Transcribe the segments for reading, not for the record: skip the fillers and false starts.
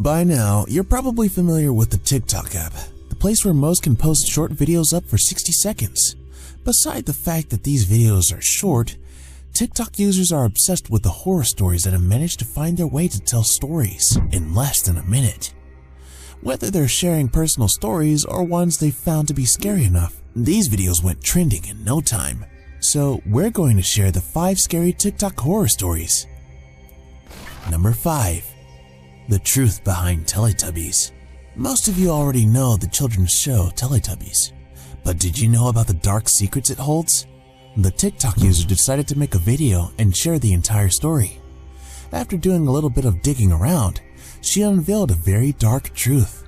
By now, you're probably familiar with the TikTok app, the place where most can post short videos up for 60 seconds. Beside the fact that these videos are short, TikTok users are obsessed with the horror stories that have managed to find their way to tell stories in less than a minute. Whether they're sharing personal stories or ones they've found to be scary enough, these videos went trending in no time. So we're going to share the 5 scary TikTok horror stories. Number 5. The truth behind Teletubbies. Most of you already know the children's show Teletubbies, but did you know about the dark secrets it holds? The TikTok user decided to make a video and share the entire story. After doing a little bit of digging around, she unveiled a very dark truth.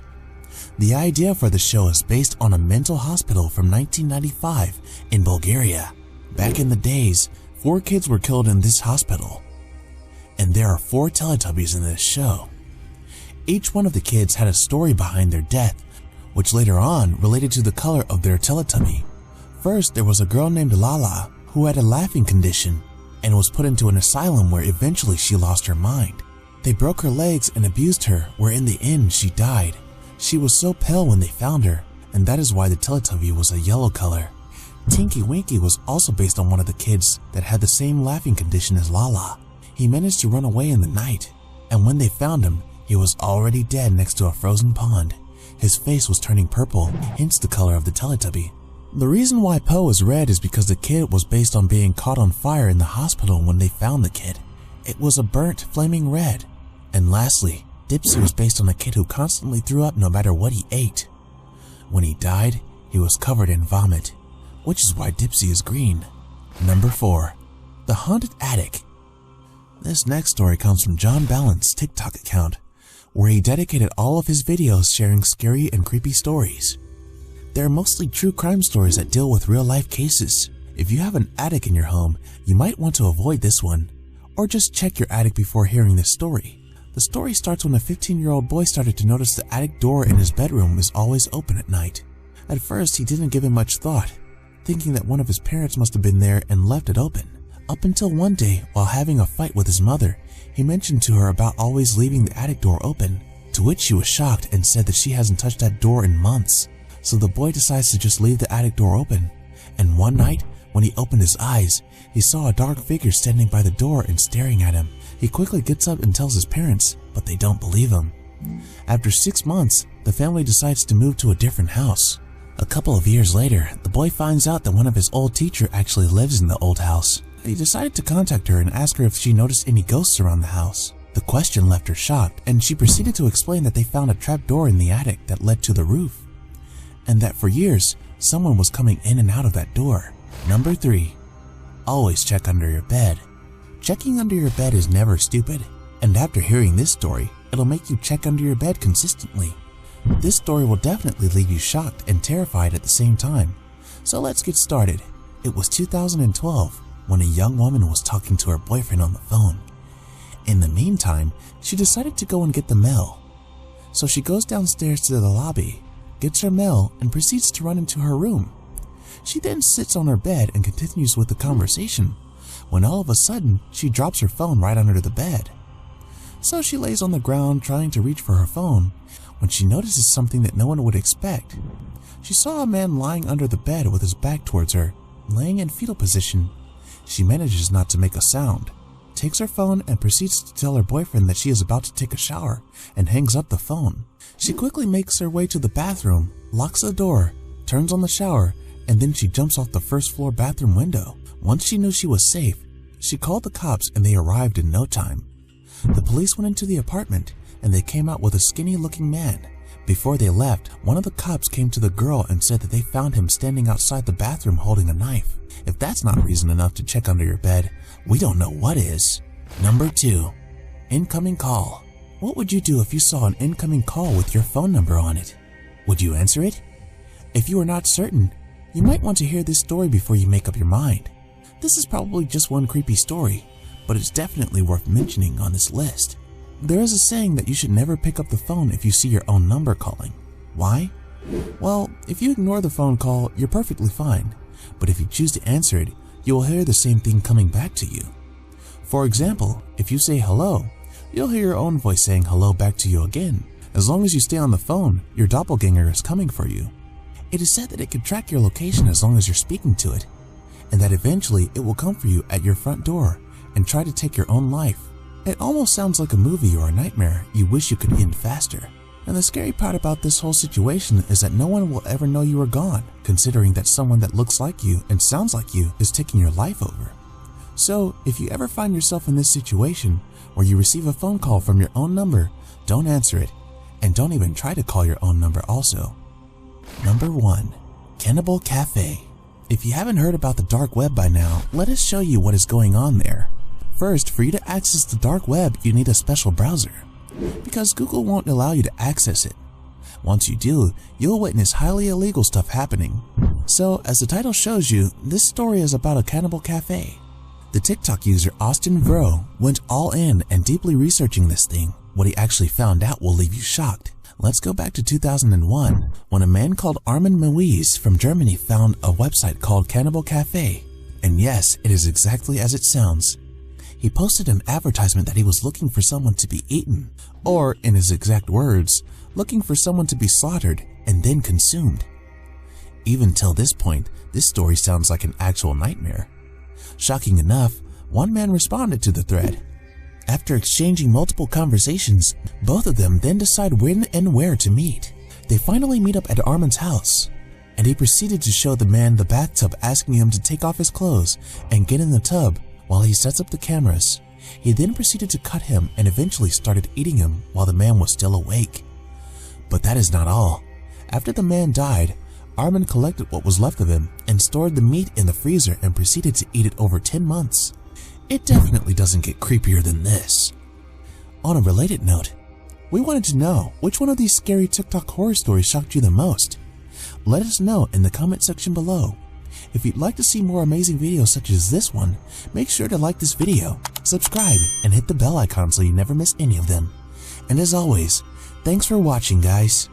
The idea for the show is based on a mental hospital from 1995 in Bulgaria. Back in the days, 4 kids were killed in this hospital, and there are 4 Teletubbies in this show. Each one of the kids had a story behind their death, which later on related to the color of their Teletubby. First, there was a girl named Lala who had a laughing condition and was put into an asylum where eventually she lost her mind. They broke her legs and abused her, where in the end she died. She was so pale when they found her, and that is why the Teletubby was a yellow color. Tinky Winky was also based on one of the kids that had the same laughing condition as Lala. He managed to run away in the night, and when they found him, he was already dead next to a frozen pond. His face was turning purple, hence the color of the Teletubby. The reason why Poe is red is because the kid was based on being caught on fire in the hospital when they found the kid. It was a burnt, flaming red. And lastly, Dipsy was based on a kid who constantly threw up no matter what he ate. When he died, he was covered in vomit, which is why Dipsy is green. Number 4. The Haunted Attic. This next story comes from John Ballan's TikTok account, where he dedicated all of his videos sharing scary and creepy stories. They're mostly true crime stories that deal with real-life cases. If you have an attic in your home, you might want to avoid this one, or just check your attic before hearing this story. The story starts when a 15-year-old boy started to notice the attic door in his bedroom is always open at night. At first, he didn't give it much thought, thinking that one of his parents must have been there and left it open. Up until one day, while having a fight with his mother, he mentioned to her about always leaving the attic door open, to which she was shocked and said that she hasn't touched that door in months. So the boy decides to just leave the attic door open, and one night, when he opened his eyes, he saw a dark figure standing by the door and staring at him. He quickly gets up and tells his parents, but they don't believe him. After 6 months, the family decides to move to a different house. A couple of years later, the boy finds out that one of his old teachers actually lives in the old house. He decided to contact her and ask her if she noticed any ghosts around the house. The question left her shocked, and she proceeded to explain that they found a trap door in the attic that led to the roof, and that for years, someone was coming in and out of that door. Number 3. Always check under your bed. Checking under your bed is never stupid, and after hearing this story, it'll make you check under your bed consistently. This story will definitely leave you shocked and terrified at the same time. So let's get started. It was 2012 when a young woman was talking to her boyfriend on the phone. In the meantime, she decided to go and get the mail. So she goes downstairs to the lobby, gets her mail, and proceeds to run into her room. She then sits on her bed and continues with the conversation, when all of a sudden, she drops her phone right under the bed. So she lays on the ground trying to reach for her phone, when she notices something that no one would expect. She saw a man lying under the bed with his back towards her, laying in fetal position. She manages not to make a sound, takes her phone and proceeds to tell her boyfriend that she is about to take a shower, and hangs up the phone. She quickly makes her way to the bathroom, locks the door, turns on the shower, and then she jumps off the first floor bathroom window. Once she knew she was safe, she called the cops and they arrived in no time. The police went into the apartment and they came out with a skinny-looking man. Before they left, one of the cops came to the girl and said that they found him standing outside the bathroom holding a knife. If that's not reason enough to check under your bed, we don't know what is. Number 2. Incoming call. What would you do if you saw an incoming call with your phone number on it? Would you answer it? If you are not certain, you might want to hear this story before you make up your mind. This is probably just one creepy story, but it's definitely worth mentioning on this list. There is a saying that you should never pick up the phone if you see your own number calling. Why? Well, if you ignore the phone call, you're perfectly fine, but if you choose to answer it, you will hear the same thing coming back to you. For example, if you say hello, You'll hear your own voice saying hello back to you again. As long as you stay on the phone, your doppelganger is coming for you. It is said that it can track your location as long as you're speaking to it, and that eventually it will come for you at your front door and try to take your own life. It almost sounds like a movie or a nightmare you wish you could end faster. And the scary part about this whole situation is that no one will ever know you are gone, considering that someone that looks like you and sounds like you is taking your life over. So, if you ever find yourself in this situation where you receive a phone call from your own number, don't answer it, and don't even try to call your own number also. Number 1. Cannibal Café. If you haven't heard about the dark web by now, let us show you what is going on there. First, for you to access the dark web, you need a special browser, because Google won't allow you to access it. Once you do, you'll witness highly illegal stuff happening. So, as the title shows you, this story is about a cannibal cafe. The TikTok user Austin Vro went all in and deeply researching this thing. What he actually found out will leave you shocked. Let's go back to 2001, when a man called Armin Moise from Germany found a website called Cannibal Café. And yes, it is exactly as it sounds. He posted an advertisement that he was looking for someone to be eaten, or, in his exact words, looking for someone to be slaughtered and then consumed. Even till this point, this story sounds like an actual nightmare. Shocking enough, one man responded to the thread. After exchanging multiple conversations, both of them then decide when and where to meet. They finally meet up at Armin's house, and he proceeded to show the man the bathtub, asking him to take off his clothes and get in the tub while he sets up the cameras. He then proceeded to cut him and eventually started eating him while the man was still awake. But that is not all. After the man died, Armin collected what was left of him and stored the meat in the freezer and proceeded to eat it over 10 months. It definitely doesn't get creepier than this. On a related note, we wanted to know which one of these scary TikTok horror stories shocked you the most. Let us know in the comment section below. If you'd like to see more amazing videos such as this one, make sure to like this video, subscribe, and hit the bell icon so you never miss any of them. And as always, thanks for watching, guys.